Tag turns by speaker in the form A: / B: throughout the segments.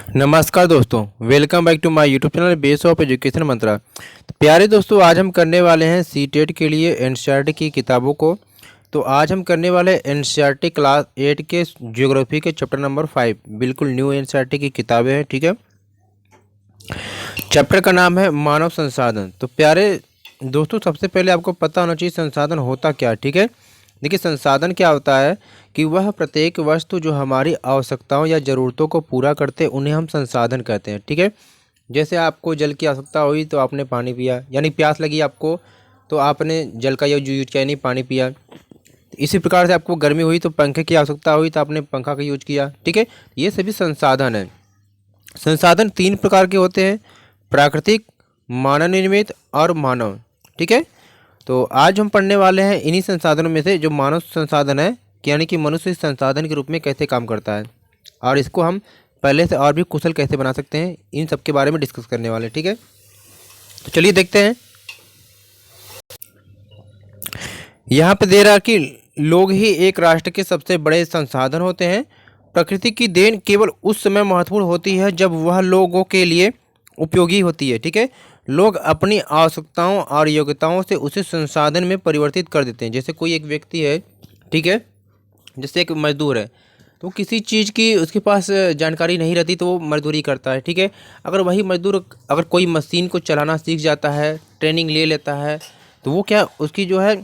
A: नमस्कार दोस्तों, welcome back to my YouTube channel base of education mantra. तो प्यारे दोस्तों, आज हम करने वाले हैं सीटेट के लिए एनसीईआरटी की किताबों को। तो आज हम करने वाले हैं एनसीईआरटी क्लास 8 के ज्योग्राफी के चैप्टर नंबर 5। बिल्कुल न्यू एनसीईआरटी की किताबें हैं, ठीक है। चैप्टर का नाम है मानव संसाधन। तो प्यारे दोस्तों, सबसे पहले आपको पता होना चाहिए संसाधन होता क्या है, ठीक है। देखिए, संसाधन क्या होता है कि वह प्रत्येक वस्तु जो हमारी आवश्यकताओं या ज़रूरतों को पूरा करते हैं उन्हें हम संसाधन कहते हैं, ठीक है। जैसे आपको जल की आवश्यकता हुई तो आपने पानी पिया, यानी प्यास लगी आपको तो आपने जल का यूज किया, यानी पानी पिया। इसी प्रकार से आपको गर्मी हुई तो पंखे की आवश्यकता हुई तो आपने पंखा का यूज किया, ठीक है। ये सभी संसाधन हैं। संसाधन 3 प्रकार के होते हैं: प्राकृतिक, मानव निर्मित और मानव, ठीक है। तो आज हम पढ़ने वाले हैं इन्हीं संसाधनों में से जो मानव संसाधन है, यानी कि मनुष्य इस संसाधन के रूप में कैसे काम करता है और इसको हम पहले से और भी कुशल कैसे बना सकते हैं, इन सब के बारे में डिस्कस करने वाले हैं, ठीक है। तो चलिए देखते हैं। यहाँ पे दे रहा है कि लोग ही एक राष्ट्र के सबसे बड़े संसाधन होते हैं। प्रकृति की देन केवल उस समय महत्वपूर्ण होती है जब वह लोगों के लिए उपयोगी होती है, ठीक है। लोग अपनी आवश्यकताओं और योग्यताओं से उसे संसाधन में परिवर्तित कर देते हैं। जैसे कोई एक व्यक्ति है, ठीक है, जैसे एक मजदूर है, तो किसी चीज़ की उसके पास जानकारी नहीं रहती तो वो मजदूरी करता है, ठीक है। अगर वही मजदूर अगर कोई मशीन को चलाना सीख जाता है, ट्रेनिंग ले लेता है, तो वो क्या उसकी जो है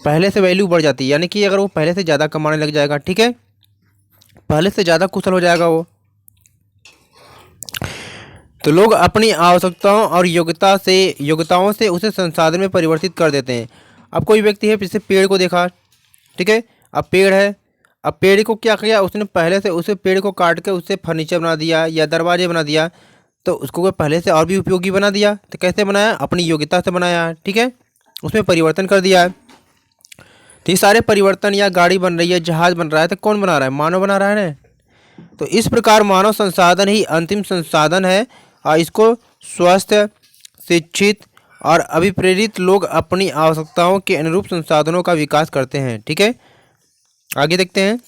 A: पहले से वैल्यू बढ़ जाती है, यानी कि अगर वो पहले से ज़्यादा कमाने लग जाएगा, ठीक है, पहले से ज़्यादा कुशल हो जाएगा वो। तो लोग अपनी आवश्यकताओं और योग्यताओं से उसे संसाधन में परिवर्तित कर देते हैं। अब कोई व्यक्ति है, जैसे पेड़ को देखा, ठीक है, अब पेड़ है, अब पेड़ को क्या किया उसने, पहले से उसे पेड़ को काट के उससे फर्नीचर बना दिया या दरवाजे बना दिया, तो उसको वो पहले से और भी उपयोगी बना दिया। तो कैसे बनाया? अपनी योग्यता से बनाया, ठीक है, उसमें परिवर्तन कर दिया है। तो ये सारे परिवर्तन, या गाड़ी बन रही है, जहाज बन रहा है, तो कौन बना रहा है? मानव बना रहा है ना। तो इस प्रकार मानव संसाधन ही अंतिम संसाधन है और इसको स्वस्थ, शिक्षित और अभिप्रेरित लोग अपनी आवश्यकताओं के अनुरूप संसाधनों का विकास करते हैं, ठीक है। आगे देखते हैं।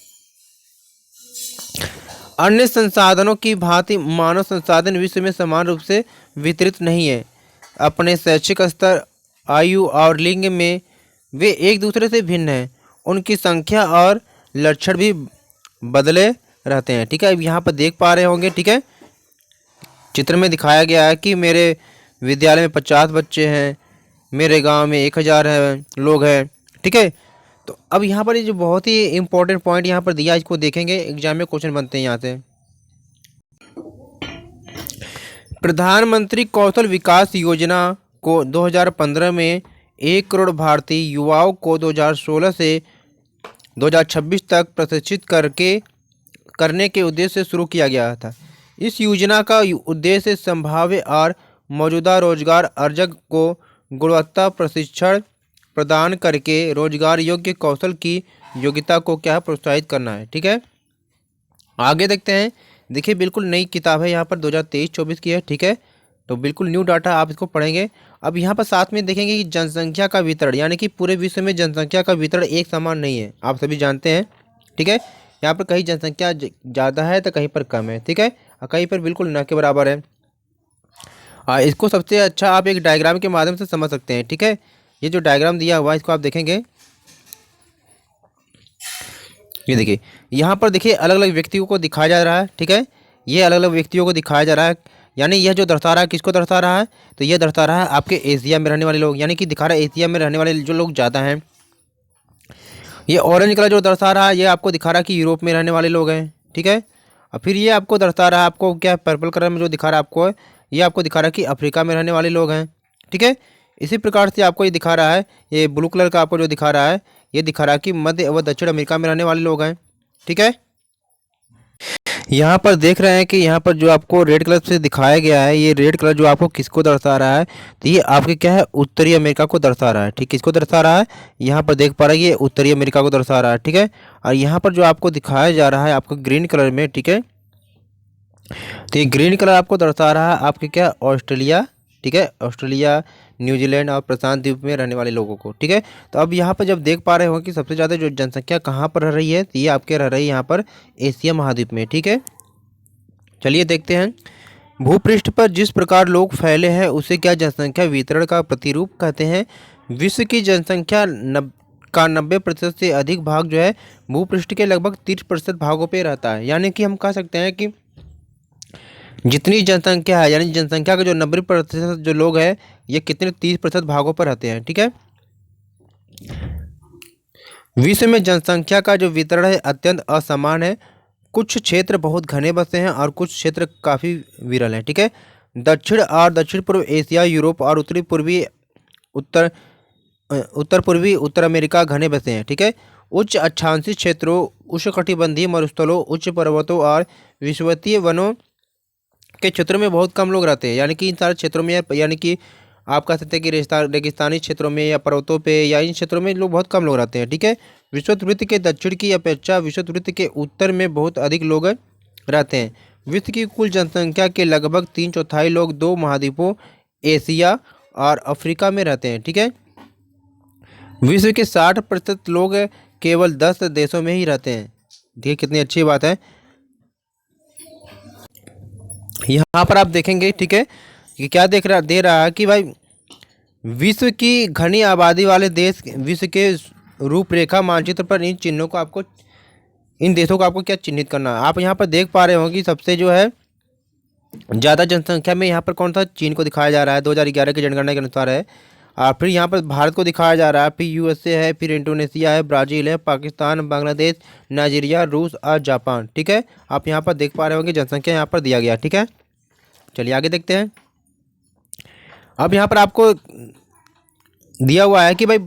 A: अन्य संसाधनों की भांति मानव संसाधन विश्व में समान रूप से वितरित नहीं है। अपने शैक्षिक स्तर, आयु और लिंग में वे एक दूसरे से भिन्न हैं। उनकी संख्या और लक्षण भी बदले रहते हैं, ठीक है। अब यहाँ पर देख पा रहे होंगे, ठीक है, चित्र में दिखाया गया है कि मेरे विद्यालय में 50 बच्चे हैं, मेरे गांव में 1000 लोग हैं, ठीक है। तो अब यहाँ पर ये जो बहुत ही इंपॉर्टेंट पॉइंट यहाँ पर दिया, इसको देखेंगे, एग्जाम में क्वेश्चन बनते हैं यहाँ से। प्रधानमंत्री कौशल विकास योजना को 2015 में 1 करोड़ भारतीय युवाओं को 2016 से 2026 तक प्रशिक्षित करने के उद्देश्य से शुरू किया गया था। इस योजना का उद्देश्य संभाव्य और मौजूदा रोजगार अर्जक को गुणवत्ता प्रशिक्षण प्रदान करके रोजगार योग्य कौशल की योग्यता को क्या प्रोत्साहित करना है, ठीक है। आगे देखते हैं। देखिए, बिल्कुल नई किताब है, यहाँ पर 2023-24 की है, ठीक है। तो बिल्कुल न्यू डाटा आप इसको पढ़ेंगे। अब यहाँ पर साथ में देखेंगे कि जनसंख्या का वितरण, यानी कि पूरे विश्व में जनसंख्या का वितरण एक समान नहीं है, आप सभी जानते हैं, ठीक है। यहाँ पर कहीं जनसंख्या ज़्यादा है तो कहीं पर कम है, ठीक है, और कहीं पर बिल्कुल न के बराबर है। इसको सबसे अच्छा आप एक डायग्राम के माध्यम से समझ सकते हैं, ठीक है। ये जो डायग्राम दिया हुआ है इसको आप देखेंगे, ये देखिए, यहाँ पर देखिए अलग अलग व्यक्तियों को दिखाया जा रहा है, ठीक है। ये अलग अलग व्यक्तियों को दिखाया जा रहा है, यानी यह जो दर्शा रहा है किसको दर्शा रहा है? तो यह दर्शा रहा है आपके एशिया में रहने वाले लोग, यानी कि दिखा रहा है एशिया में रहने वाले जो लोग ज़्यादा हैं। ये ऑरेंज कलर जो दर्शा रहा है ये आपको दिखा रहा है कि यूरोप में रहने वाले लोग हैं, ठीक है। और फिर ये आपको दर्शा रहा है, आपको क्या पर्पल कलर में जो दिखा रहा है आपको, ये आपको दिखा रहा है कि अफ्रीका में रहने वाले लोग हैं, ठीक है। इसी प्रकार से आपको ये दिखा रहा है, ये ब्लू कलर का आपको जो दिखा रहा है ये दिखा रहा है कि मध्य व दक्षिण अमेरिका में रहने वाले लोग हैं, ठीक है। यहाँ पर देख रहे हैं कि यहाँ पर जो आपको रेड कलर से दिखाया गया है, ये रेड कलर जो आपको किसको दर्शा रहा है? तो ये आपके क्या है, उत्तरी अमेरिका को दर्शा रहा है, ठीक। किसको दर्शा रहा है? यहाँ पर देख पा रहे हैं ये उत्तरी अमेरिका को दर्शा रहा है, ठीक है। और यहाँ पर जो आपको दिखाया जा रहा है आपको ग्रीन कलर में, ठीक है, तो ये ग्रीन कलर आपको दर्शा रहा है आपके क्या, ऑस्ट्रेलिया, ठीक है, ऑस्ट्रेलिया, न्यूजीलैंड और प्रशांत द्वीप में रहने वाले लोगों को, ठीक है। तो अब यहाँ पर जब देख पा रहे हो कि सबसे ज़्यादा जो जनसंख्या कहाँ पर रह रही है, तो ये आपके रह रही है यहाँ पर एशिया महाद्वीप में, ठीक है। चलिए देखते हैं। भूपृष्ठ पर जिस प्रकार लोग फैले हैं उसे क्या जनसंख्या वितरण का प्रतिरूप कहते हैं। विश्व की जनसंख्या का 90% से अधिक भाग जो है भूपृष्ठ के लगभग 30% भागों पे रहता है। यानी कि हम कह सकते हैं कि जितनी जनसंख्या है, यानी जनसंख्या का जो 90% जो लोग हैं ये कितने 30% भागों पर रहते हैं। ठीक है। विश्व में जनसंख्या का जो वितरण है अत्यंत असमान है। कुछ क्षेत्र बहुत घने बसे हैं और कुछ क्षेत्र काफ़ी विरल हैं। ठीक है। दक्षिण पूर्व एशिया, यूरोप और उत्तर पूर्वी उत्तर अमेरिका घने बसे हैं। ठीक है। उच्च अक्षांशीय क्षेत्रों, उष्णकटिबंधीय मरुस्थलों, उच्च पर्वतों और विषुवतीय वनों के क्षेत्रों में बहुत कम लोग रहते हैं। यानी कि इन सारे क्षेत्रों में, यानी कि आप कह सकते हैं कि रेगिस्तानी क्षेत्रों में या पर्वतों पे या इन क्षेत्रों में लोग बहुत कम लोग रहते हैं। ठीक है। विषुवत वृत्त के दक्षिण की अपेक्षा विषुवत वृत्त के उत्तर में बहुत अधिक लोग रहते हैं। विश्व की कुल जनसंख्या के लगभग 3/4 लोग 2 महाद्वीपों एशिया और अफ्रीका में रहते हैं। ठीक है। विश्व के 60% लोग केवल 10 देशों में ही रहते हैं। देखिए कितनी अच्छी बात है। यहाँ पर आप देखेंगे, ठीक है, कि क्या दे रहा है कि भाई विश्व की घनी आबादी वाले देश, विश्व के रूपरेखा मानचित्र पर इन देशों को आपको क्या चिन्हित करना है। आप यहाँ पर देख पा रहे होंगे कि सबसे जो है ज़्यादा जनसंख्या में यहाँ पर कौन सा चीन को दिखाया जा रहा है 2011 की जनगणना के अनुसार है। और फिर यहाँ पर भारत को दिखाया जा रहा है, फिर यूएसए है, फिर इंडोनेशिया है, ब्राज़ील है, पाकिस्तान, बांग्लादेश, नाइजीरिया, रूस और जापान। ठीक है। आप यहाँ पर देख पा रहे होंगे जनसंख्या यहाँ पर दिया गया। ठीक है। चलिए आगे देखते हैं। अब यहाँ पर आपको दिया हुआ है कि भाई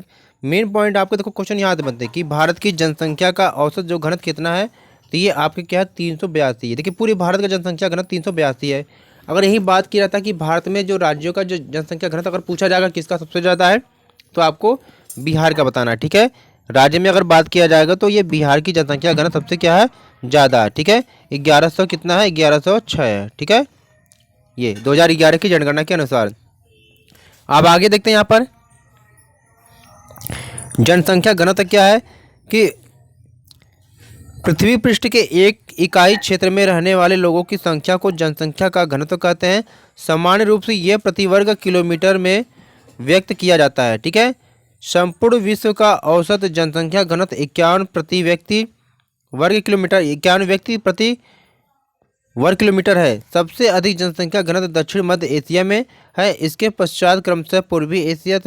A: मेन पॉइंट आपको देखो, क्वेश्चन याद बनते हैं कि भारत की जनसंख्या का औसत जो घनत्व कितना है, तो ये आपके क्या है 382 है। देखिए पूरी भारत का जनसंख्या घनत्व 382 है। अगर यही बात किया जाता है कि भारत में जो राज्यों का जो जनसंख्या घनत्व अगर पूछा जाएगा किसका सबसे ज़्यादा है, तो आपको बिहार का बताना है। ठीक है। राज्य में अगर बात किया जाएगा तो ये बिहार की जनसंख्या घनत्व सबसे क्या है ज़्यादा है। ठीक है। 1100 कितना है 1106 है। ठीक है। ये 2011 की जनगणना के अनुसार। अब आगे देखते हैं यहाँ पर जनसंख्या घनत्व क्या है कि पृथ्वी पृष्ठ के एक इकाई क्षेत्र में रहने वाले लोगों की संख्या को जनसंख्या का घनत्व कहते हैं। सामान्य रूप से यह प्रति वर्ग किलोमीटर में व्यक्त किया जाता है। ठीक है। संपूर्ण विश्व का औसत जनसंख्या घनत्व 51 प्रति व्यक्ति वर्ग किलोमीटर 51 व्यक्ति प्रति वर्ग किलोमीटर है। सबसे अधिक जनसंख्या घनत्व दक्षिण मध्य एशिया में है। इसके पश्चात क्रमशः पूर्वी एशिया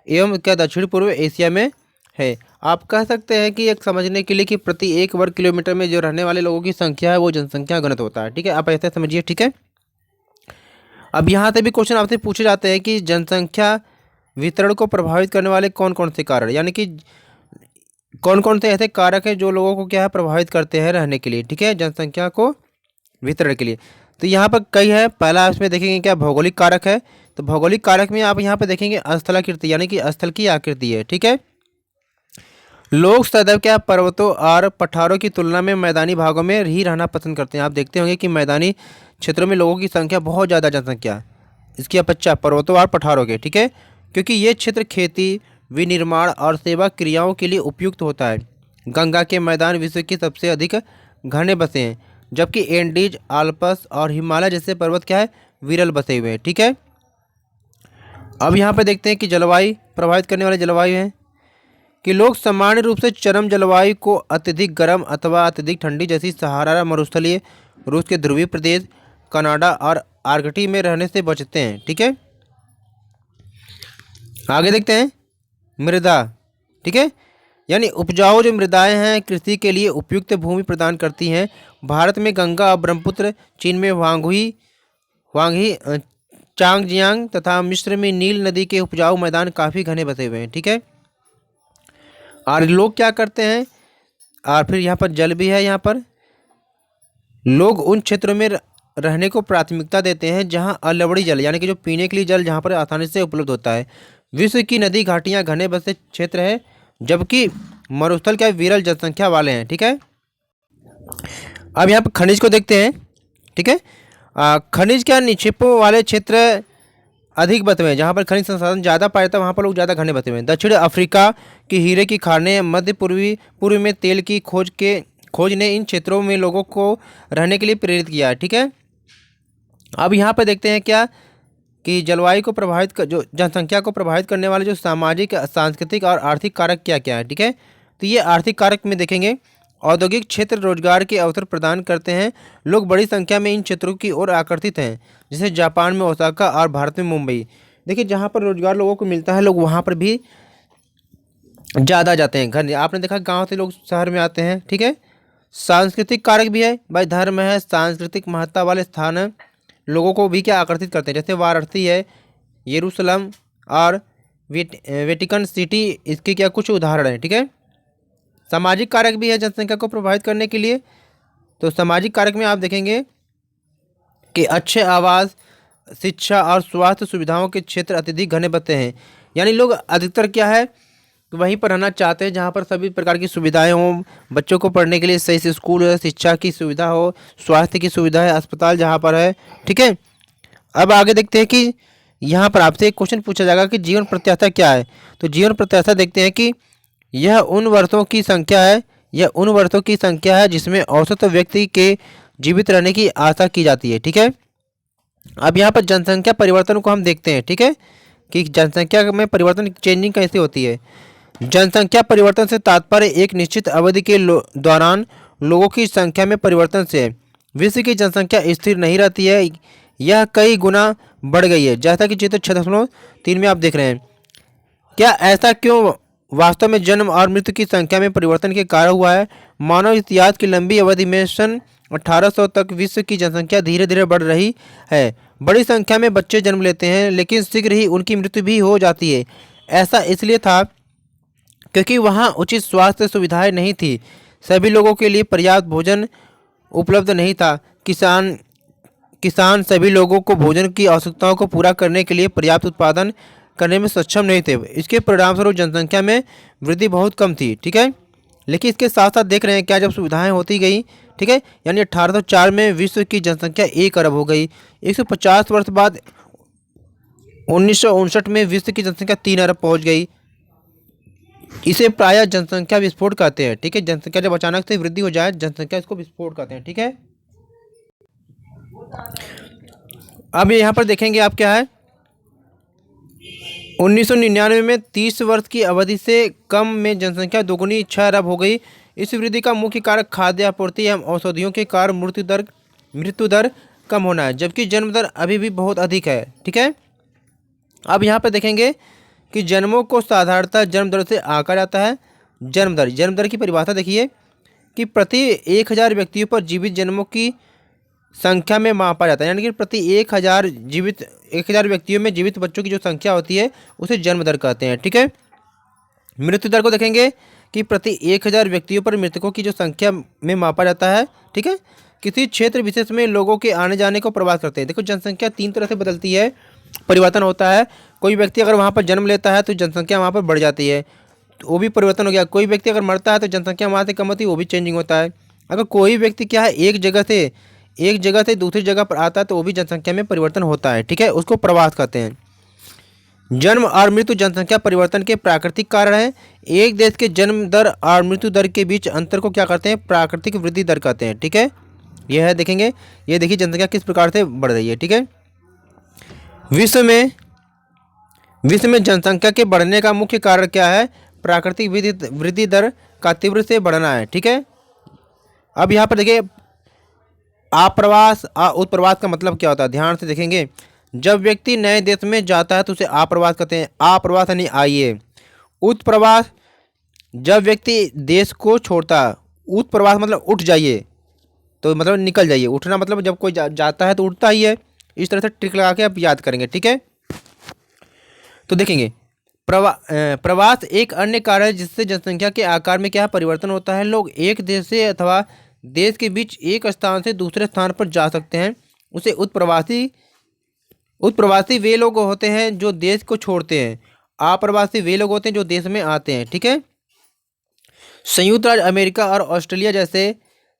A: एवं क्या दक्षिण पूर्व एशिया में है। आप कह सकते हैं कि एक समझने के लिए कि प्रति 1 वर्ग किलोमीटर में जो रहने वाले लोगों की संख्या है वो जनसंख्या घनत्व होता है। ठीक है। आप ऐसे समझिए। ठीक है। अब यहाँ से भी क्वेश्चन आपसे पूछे जाते हैं कि जनसंख्या वितरण को प्रभावित करने वाले कौन कौन से कारण, यानी कि कौन कौन से ऐसे कारक हैं जो लोगों को क्या है प्रभावित करते हैं रहने के लिए। ठीक है। जनसंख्या को वितरण के लिए तो यहाँ पर कई है। पहला इसमें देखेंगे क्या भौगोलिक कारक है। तो भौगोलिक कारक में आप यहाँ पर देखेंगे स्थलाकृति, यानी कि स्थल की आकृति है। ठीक है। लोग सदैव क्या पर्वतों और पठारों की तुलना में मैदानी भागों में ही रहना पसंद करते हैं। आप देखते होंगे कि मैदानी क्षेत्रों में लोगों की संख्या बहुत ज़्यादा जनसंख्या, इसकी अपेक्षा पर्वतों और पठारों के। ठीक है। क्योंकि ये क्षेत्र खेती, विनिर्माण और सेवा क्रियाओं के लिए उपयुक्त होता है। गंगा के मैदान विश्व की सबसे अधिक घने बसे हैं, जबकि एंडीज, आल्प्स और हिमालय जैसे पर्वत क्या है विरल बसे हुए हैं। ठीक है। अब यहाँ पर देखते हैं कि जलवायु प्रभावित करने वाले जलवायु हैं कि लोग सामान्य रूप से चरम जलवायु को अत्यधिक गर्म अथवा अत्यधिक ठंडी जैसी सहारा मरुस्थलीय, रूस के ध्रुवीय प्रदेश, कनाडा और आर्कटिक में रहने से बचते हैं। ठीक है। आगे देखते हैं मृदा। ठीक है। यानी उपजाऊ जो मृदाएं हैं कृषि के लिए उपयुक्त भूमि प्रदान करती हैं। भारत में गंगा और ब्रह्मपुत्र, चीन में वांगी चांगजियांग तथा मिस्र में नील नदी के उपजाऊ मैदान काफ़ी घने बसे हुए हैं। ठीक है। और लोग क्या करते हैं, और फिर यहाँ पर जल भी है। यहाँ पर लोग उन क्षेत्रों में रहने को प्राथमिकता देते हैं जहाँ अलवड़ी जल, यानी कि जो पीने के लिए जल जहाँ पर आसानी से उपलब्ध होता है। विश्व की नदी घाटियाँ घने बसे क्षेत्र है, जबकि मरुस्थल क्या विरल जनसंख्या वाले हैं। ठीक है। अब यहाँ पर खनिज को देखते हैं। ठीक है। खनिज क्या निक्षेपों वाले क्षेत्र अधिक बसे हुए हैं, जहाँ पर खनिज संसाधन ज़्यादा पाए जाता है वहाँ पर लोग ज़्यादा घने बसे हुए हैं। दक्षिण अफ्रीका की हीरे की खानें, मध्य पूर्व में तेल की खोज ने इन क्षेत्रों में लोगों को रहने के लिए प्रेरित किया है। ठीक है। अब यहाँ पर देखते हैं क्या कि जलवायु को प्रभावित कर, जो जनसंख्या को प्रभावित करने वाले जो सामाजिक, सांस्कृतिक और आर्थिक कारक क्या क्या है। ठीक है, तो ये आर्थिक कारक में देखेंगे, औद्योगिक क्षेत्र रोजगार के अवसर प्रदान करते हैं। लोग बड़ी संख्या में इन क्षेत्रों की ओर आकर्षित हैं, जैसे जापान में ओसाका और भारत में मुंबई। देखिए, जहाँ पर रोजगार लोगों को मिलता है, लोग वहाँ पर भी ज़्यादा जाते हैं। घर आपने देखा गांव से लोग शहर में आते हैं। ठीक है, सांस्कृतिक कारक भी है भाई, धर्म है, सांस्कृतिक महत्ता वाले स्थान है, लोगों को भी क्या आकर्षित करते हैं, जैसे वाराणसी है, यरूशलेम और वेटिकन सिटी, इसके क्या कुछ उदाहरण हैं। ठीक है, सामाजिक कारक भी है जनसंख्या को प्रभावित करने के लिए। तो सामाजिक कारक में आप देखेंगे कि अच्छे आवास, शिक्षा और स्वास्थ्य सुविधाओं के क्षेत्र अत्यधिक घने बसे हैं। यानी लोग अधिकतर क्या है, वहीं पर रहना चाहते हैं जहाँ पर सभी प्रकार की सुविधाएं हों, बच्चों को पढ़ने के लिए सही से स्कूल हो, शिक्षा की सुविधा हो, स्वास्थ्य की सुविधा है, अस्पताल जहाँ पर है। ठीक है, अब आगे देखते हैं कि यहाँ पर आपसे एक क्वेश्चन पूछा जाएगा कि जीवन प्रत्याशा क्या है। तो जीवन प्रत्याशा देखते हैं कि यह उन वर्षों की संख्या है, यह उन वर्षों की संख्या है जिसमें औसत व्यक्ति के जीवित रहने की आशा की जाती है। ठीक है, अब यहाँ पर जनसंख्या परिवर्तन को हम देखते हैं। ठीक है, कि जनसंख्या में परिवर्तन, चेंजिंग कैसे होती है। जनसंख्या परिवर्तन से तात्पर्य एक निश्चित अवधि के दौरान लोगों की संख्या में परिवर्तन से है। विश्व की जनसंख्या स्थिर नहीं रहती है, यह कई गुना बढ़ गई है, जैसा कि चित्र 6.3 में आप देख रहे हैं। क्या ऐसा क्यों वास्तव में जन्म और मृत्यु की संख्या में परिवर्तन के कारण हुआ है। मानव इतिहास की लंबी अवधि में सन 1800 तक विश्व की जनसंख्या धीरे धीरे बढ़ रही है। बड़ी संख्या में बच्चे जन्म लेते हैं, लेकिन शीघ्र ही उनकी मृत्यु भी हो जाती है। ऐसा इसलिए था क्योंकि वहाँ उचित स्वास्थ्य सुविधाएं नहीं थी, सभी लोगों के लिए पर्याप्त भोजन उपलब्ध नहीं था। किसान सभी लोगों को भोजन की आवश्यकताओं को पूरा करने के लिए पर्याप्त उत्पादन करने में सक्षम नहीं थे। इसके परिणामस्वरूप जनसंख्या में वृद्धि बहुत कम थी। ठीक है, लेकिन इसके साथ साथ देख रहे हैं क्या, जब सुविधाएं होती गई, ठीक है, यानी 1804 में विश्व की जनसंख्या 1 अरब हो गई। 150 वर्ष बाद 1959 में विश्व की जनसंख्या 3 अरब पहुंच गई। इसे प्रायः जनसंख्या विस्फोट कहते हैं। ठीक है, जनसंख्या जब अचानक से वृद्धि हो जाए, जनसंख्या इसको विस्फोट कहते हैं। ठीक है, अब यहाँ पर देखेंगे आप क्या है, 1999 में 30 वर्ष की अवधि से कम में जनसंख्या दोगुनी 6 अरब हो गई। इस वृद्धि का मुख्य कारक खाद्य आपूर्ति एवं औषधियों के कारण मृत्यु दर कम होना है, जबकि जन्म दर अभी भी बहुत अधिक है। ठीक है, अब यहाँ पर देखेंगे कि जन्मों को साधारणतः जन्म दर से आंका जाता है। जन्म दर की परिभाषा देखिए कि प्रति 1000 व्यक्तियों पर जीवित जन्मों की संख्या में मापा जाता है, यानी कि प्रति 1000 व्यक्तियों में जीवित बच्चों की जो संख्या होती है उसे जन्म दर कहते हैं। ठीक है, मृत्यु दर को देखेंगे कि प्रति 1000 व्यक्तियों पर मृतकों की जो संख्या में मापा जाता है। ठीक है, किसी क्षेत्र विशेष में लोगों के आने जाने को प्रभावित करते हैं। देखो, जनसंख्या 3 तरह से बदलती है, परिवर्तन होता है। कोई व्यक्ति अगर वहाँ पर जन्म लेता है तो जनसंख्या वहाँ पर बढ़ जाती है, तो वो भी परिवर्तन हो गया। कोई व्यक्ति अगर मरता है तो जनसंख्या वहाँ से कम होती है, वो भी चेंजिंग होता है। अगर कोई व्यक्ति क्या है, एक जगह से दूसरी जगह पर आता है तो वो भी जनसंख्या में परिवर्तन होता है। ठीक है, उसको प्रवास कहते हैं। जन्म और मृत्यु जनसंख्या परिवर्तन के प्राकृतिक कारण है। एक देश के जन्म दर और मृत्यु दर के बीच अंतर को क्या कहते हैं, प्राकृतिक वृद्धि दर कहते हैं। ठीक है, यह है, देखेंगे, ये देखिए जनसंख्या किस प्रकार से बढ़ रही है। ठीक है, विश्व में जनसंख्या के बढ़ने का मुख्य कारण क्या है, प्राकृतिक वृद्धि दर का तीव्र से बढ़ना है। ठीक है, अब यहाँ पर देखिए आप्रवास उत्प्रवास का मतलब क्या होता है, ध्यान से देखेंगे। जब व्यक्ति नए देश में जाता है तो उसे आप्रवास कहते हैं। आप्रवास यानी आइए। उत्प्रवास जब व्यक्ति देश को छोड़ता है। उत्प्रवास मतलब उठ जाइए, तो मतलब निकल जाइए। उठना मतलब जब कोई जाता है तो उठता ही है। इस तरह से ट्रिक लगा के आप याद करेंगे। ठीक है, तो देखेंगे प्रवास एक अन्य कारण है जिससे जनसंख्या के आकार में क्या परिवर्तन होता है। लोग एक देश से अथवा देश के बीच एक स्थान से दूसरे स्थान पर जा सकते हैं, उसे उत्प्रवासी वे लोग होते हैं जो देश को छोड़ते हैं। आप्रवासी वे लोग होते हैं जो देश में आते हैं। ठीक है, संयुक्त राज्य अमेरिका और ऑस्ट्रेलिया जैसे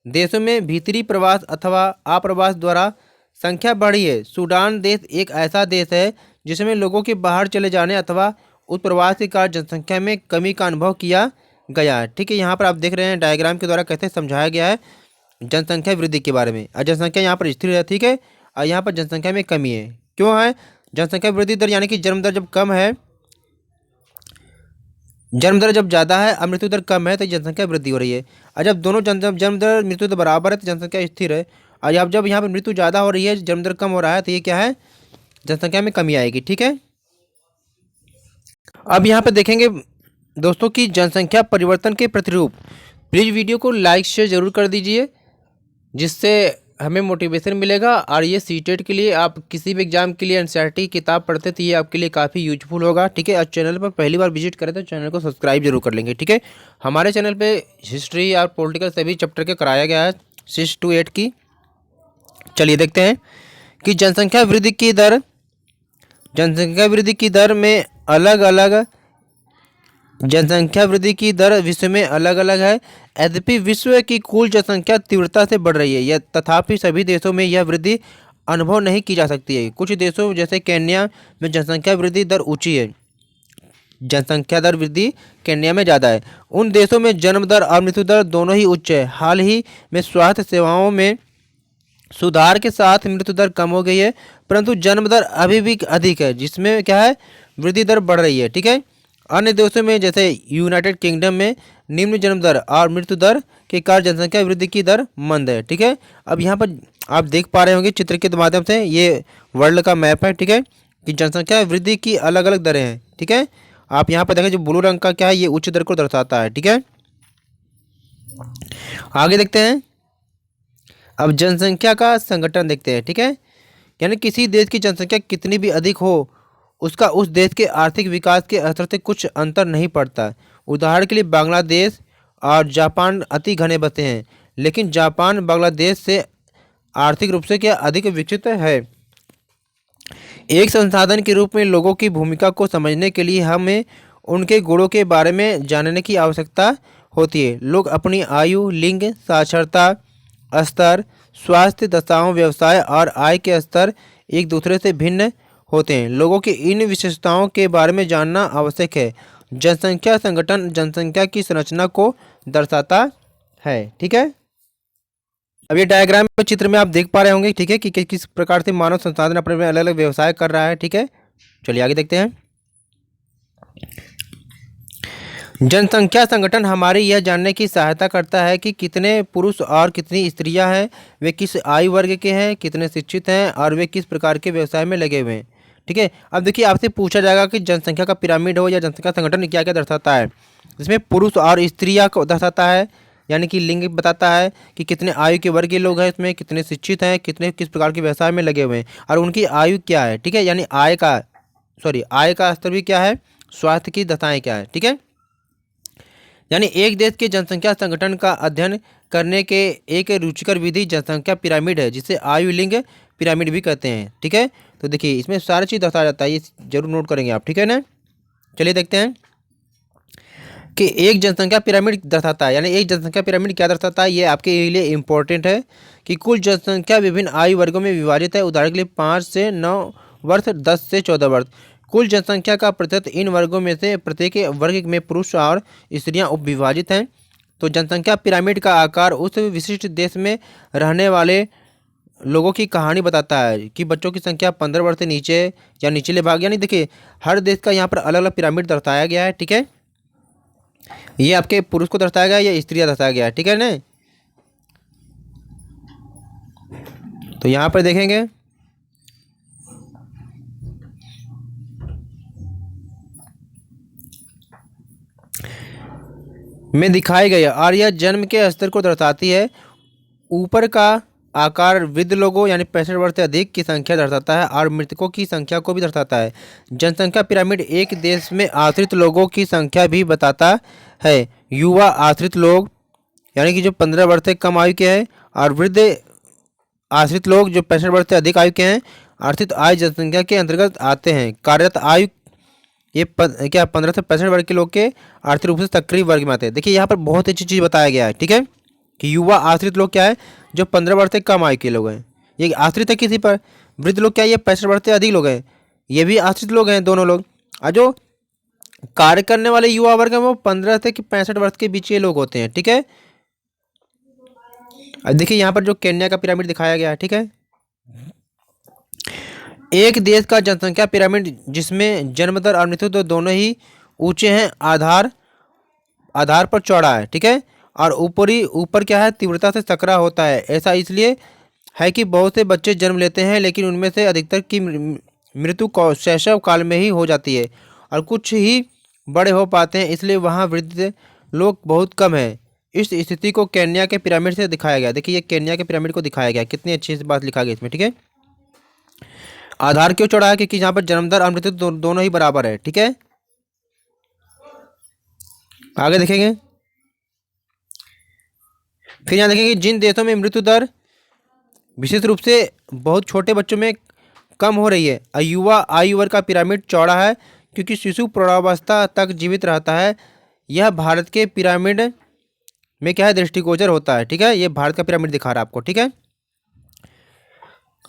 A: देशों में भीतरी प्रवास अथवा आप्रवास द्वारा संख्या बढ़ी है। सूडान देश एक ऐसा देश है जिसमें लोगों के बाहर चले जाने अथवा उत्प्रवास के कारण जनसंख्या में कमी का अनुभव किया गया है। ठीक है, यहाँ पर आप देख रहे हैं डायग्राम के द्वारा कैसे समझाया गया है जनसंख्या वृद्धि के बारे में। और जनसंख्या यहाँ पर स्थिर है। ठीक है, और यहाँ पर जनसंख्या में कमी है। क्यों है? जनसंख्या वृद्धि दर यानी कि जन्म दर जब कम है, जन्म दर जब ज़्यादा है और मृत्यु दर कम है तो जनसंख्या वृद्धि हो रही है। और जब दोनों जन्म दर मृत्यु दर बराबर है तो जनसंख्या स्थिर है। और जब यहाँ पर मृत्यु ज़्यादा हो रही है, जन्म दर कम हो रहा है, तो ये क्या है? जनसंख्या में कमी आएगी। ठीक है। अब यहाँ पे देखेंगे दोस्तों कि जनसंख्या परिवर्तन के प्रतिरूप। प्लीज़ वीडियो को लाइक शेयर ज़रूर कर दीजिए, जिससे हमें मोटिवेशन मिलेगा। और ये सीटेट के लिए, आप किसी भी एग्जाम के लिए एनसीईआरटी किताब पढ़ते तो ये आपके लिए काफ़ी यूजफुल होगा। ठीक है। और चैनल पर पहली बार विजिट करें तो चैनल को सब्सक्राइब जरूर कर लेंगे। ठीक है। हमारे चैनल पे हिस्ट्री और पॉलिटिकल सभी चैप्टर के कराया गया है 6 to 8 की। चलिए देखते हैं कि जनसंख्या वृद्धि की दर में अलग अलग जनसंख्या वृद्धि की दर विश्व में अलग अलग है। यद्यपि विश्व की कुल जनसंख्या तीव्रता से बढ़ रही है, यह तथापि सभी देशों में यह वृद्धि अनुभव नहीं की जा सकती है। कुछ देशों जैसे केन्या में जनसंख्या वृद्धि दर ऊंची है, जनसंख्या दर वृद्धि केन्या में ज़्यादा है। उन देशों में जन्म दर और मृत्यु दर दोनों ही उच्च है। हाल ही में स्वास्थ्य सेवाओं में सुधार के साथ मृत्यु दर कम हो गई है, परंतु जन्म दर अभी भी अधिक है, जिसमें क्या है? वृद्धि दर बढ़ रही है। ठीक है। अन्य देशों में जैसे यूनाइटेड किंगडम में निम्न जन्म दर और मृत्यु दर के कारण जनसंख्या वृद्धि की दर मंद है। ठीक है। अब यहाँ पर आप देख पा रहे होंगे चित्र के माध्यम से, ये वर्ल्ड का मैप है। ठीक है। कि जनसंख्या वृद्धि की अलग अलग दरें हैं। ठीक है। आप यहाँ पर देखें, जो ब्लू रंग का क्या है, ये उच्च दर को दर्शाता है। ठीक है। आगे देखते हैं। अब जनसंख्या का संगठन देखते हैं। ठीक है। यानी किसी देश की जनसंख्या कितनी भी अधिक हो, उसका उस देश के आर्थिक विकास के स्तर से कुछ अंतर नहीं पड़ता। उदाहरण के लिए बांग्लादेश और जापान अति घने बसे हैं, लेकिन जापान बांग्लादेश से आर्थिक रूप से क्या अधिक विकसित है। एक संसाधन के रूप में लोगों की भूमिका को समझने के लिए हमें उनके गुणों के बारे में जानने की आवश्यकता होती है। लोग अपनी आयु, लिंग, साक्षरता स्तर, स्वास्थ्य दशाओं, व्यवसाय और आय के स्तर एक दूसरे से भिन्न होते हैं। लोगों की इन विशेषताओं के बारे में जानना आवश्यक है। जनसंख्या संगठन जनसंख्या की संरचना को दर्शाता है। ठीक है। अब ये डायग्राम में चित्र में आप देख पा रहे होंगे। ठीक है। कि किस प्रकार से मानव संसाधन अपने में अलग अलग व्यवसाय कर रहा है। ठीक है। चलिए आगे देखते हैं। जनसंख्या संगठन हमारी यह जानने की सहायता करता है कि कितने पुरुष और कितनी स्त्रियां हैं, वे किस आयु वर्ग के हैं, कितने शिक्षित हैं और वे किस प्रकार के व्यवसाय में लगे हुए हैं। ठीक है। अब देखिए, आपसे पूछा जाएगा कि जनसंख्या का पिरामिड हो या जनसंख्या संगठन क्या क्या दर्शाता है। इसमें पुरुष और स्त्रियां को दर्शाता है, यानी कि लिंग बताता है कि कितने आयु के वर्ग के लोग हैं, इसमें कितने शिक्षित हैं, कितने किस प्रकार के व्यवसाय में लगे हुए हैं और उनकी आयु क्या है। ठीक है। यानी आय का स्तर भी क्या है, स्वास्थ्य की दशाएँ क्या है। ठीक है। यानी एक देश के जनसंख्या संगठन का अध्ययन करने के एक रुचिकर विधि जनसंख्या पिरामिड है, जिसे आयु लिंग पिरामिड भी कहते हैं। ठीक है। तो देखिए, इसमें सारी चीज़ दर्शाया जाता है, ये जरूर नोट करेंगे आप। ठीक है ना। चलिए देखते हैं कि एक जनसंख्या पिरामिड दर्शाता है, यानी एक जनसंख्या पिरामिड क्या दर्शाता है, ये आपके लिए इम्पोर्टेंट है कि कुल जनसंख्या विभिन्न आयु वर्गों में विभाजित है। उदाहरण के लिए 5 से 9 वर्ष, 10 से 14 वर्ष। कुल जनसंख्या का प्रतिशत इन वर्गों में से प्रत्येक वर्ग में पुरुष और स्त्रियां उपविभाजित हैं। तो जनसंख्या पिरामिड का आकार उस विशिष्ट देश में रहने वाले लोगों की कहानी बताता है कि बच्चों की संख्या 15 वर्ष से नीचे या निचले भाग, यानी देखिए हर देश का यहाँ पर अलग अलग पिरामिड दर्शाया गया है। ठीक है। ये आपके पुरुष को दर्शाया गया है, या स्त्रियां दर्शाया गया है। ठीक है ना। तो यहाँ पर देखेंगे में दिखाई गई है और यह जन्म के स्तर को दर्शाती है। ऊपर का आकार वृद्ध लोगों यानी 65 वर्ष से अधिक की संख्या दर्शाता है और मृतकों की संख्या को भी दर्शाता है। जनसंख्या पिरामिड एक देश में आश्रित लोगों की संख्या भी बताता है। युवा आश्रित लोग यानी कि जो 15 वर्ष से कम आयु के हैं, और वृद्ध आश्रित लोग जो 65 वर्ष से अधिक आयु के हैं, आश्रित आयु जनसंख्या के अंतर्गत आते हैं। कार्यरत आयु ये क्या 15 से 65 वर्ग के लोग के आर्थिक रूप से सक्रिय वर्ग में आते हैं। देखिए यहाँ पर बहुत अच्छी चीज़ बताया गया है। ठीक है। कि युवा आश्रित लोग क्या है, जो 15 वर्ष से कम आयु के लोग हैं, ये आश्रित है किसी पर। वृद्ध लोग क्या है, ये 65 वर्ष से अधिक लोग हैं, ये भी आश्रित लोग हैं दोनों लोग। और जो कार्य करने वाले युवा वर्ग हैं वो 15 से 65 वर्ष के बीच के लोग होते हैं। ठीक है। अब देखिए यहाँ पर जो केन्या का पिरामिड दिखाया गया है। ठीक है। एक देश का जनसंख्या पिरामिड जिसमें जन्म दर और मृत्यु दर दोनों ही ऊंचे हैं, आधार आधार पर चौड़ा है, ठीक है। और ऊपर क्या है, तीव्रता से सकरा होता है। ऐसा इसलिए है कि बहुत से बच्चे जन्म लेते हैं, लेकिन उनमें से अधिकतर की मृत्यु शैशव काल में ही हो जाती है और कुछ ही बड़े हो पाते हैं, इसलिए वहाँ वृद्ध लोग बहुत कम हैं। इस स्थिति को केन्या के पिरामिड से दिखाया गया। देखिए ये केन्या के पिरामिड को दिखाया गया, कितनी अच्छी सी बात लिखा गया इसमें, ठीक है। आधार क्यों चौड़ा है, क्योंकि यहाँ पर जन्म दर और मृत्यु दोनों ही बराबर है, ठीक है। आगे देखेंगे, फिर यहाँ देखेंगे जिन देशों में मृत्यु दर विशेष रूप से बहुत छोटे बच्चों में कम हो रही है, युवा आयु वर्ग का पिरामिड चौड़ा है क्योंकि शिशु प्रौढ़ावस्था तक जीवित रहता है। यह भारत के पिरामिड में क्या है, दृष्टिगोचर होता है, ठीक है। ये भारत का पिरामिड दिखा रहा है आपको, ठीक है।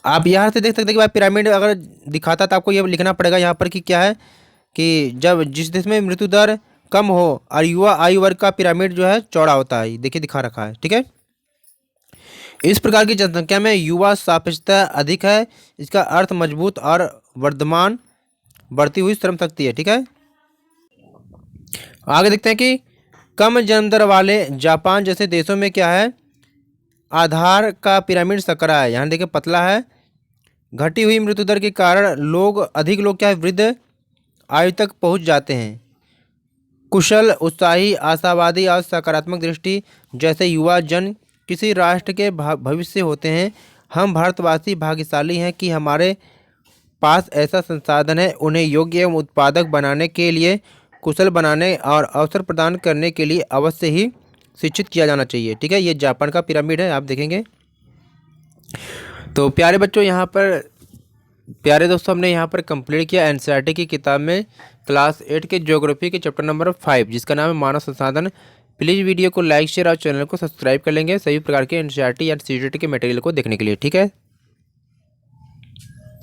A: आप यहाँ से देख सकते हैं कि भाई पिरामिड अगर दिखाता तो आपको ये लिखना पड़ेगा यहाँ पर कि क्या है कि जब जिस देश में मृत्यु दर कम हो और युवा आयु वर्ग का पिरामिड जो है चौड़ा होता है, देखिए दिखा रखा है, ठीक है। इस प्रकार की जनसंख्या में युवा सापेक्षता अधिक है। इसका अर्थ मजबूत और वर्धमान बढ़ती हुई श्रम शक्ति है, ठीक है। आगे देखते हैं कि कम जन्म दर वाले जापान जैसे देशों में क्या है, आधार का पिरामिड सकरा है, यहाँ देखिए पतला है। घटी हुई मृत्यु दर के कारण अधिक लोग क्या है, वृद्ध आयु तक पहुँच जाते हैं। कुशल, उत्साही, आशावादी और सकारात्मक दृष्टि जैसे युवा जन किसी राष्ट्र के भविष्य होते हैं। हम भारतवासी भाग्यशाली हैं कि हमारे पास ऐसा संसाधन है। उन्हें योग्य एवं उत्पादक बनाने के लिए, कुशल बनाने और अवसर प्रदान करने के लिए अवश्य ही शिक्षित किया जाना चाहिए, ठीक है। ये जापान का पिरामिड है, आप देखेंगे। तो प्यारे बच्चों, यहाँ पर प्यारे दोस्तों, हमने यहाँ पर कंप्लीट किया एनसीईआरटी की किताब में क्लास 8 के ज्योग्राफी के चैप्टर नंबर 5 जिसका नाम है मानव संसाधन। प्लीज़ वीडियो को लाइक शेयर और चैनल को सब्सक्राइब कर लेंगे सभी प्रकार के एनसीईआरटी या सीजीटी के मटेरियल को देखने के लिए, ठीक है।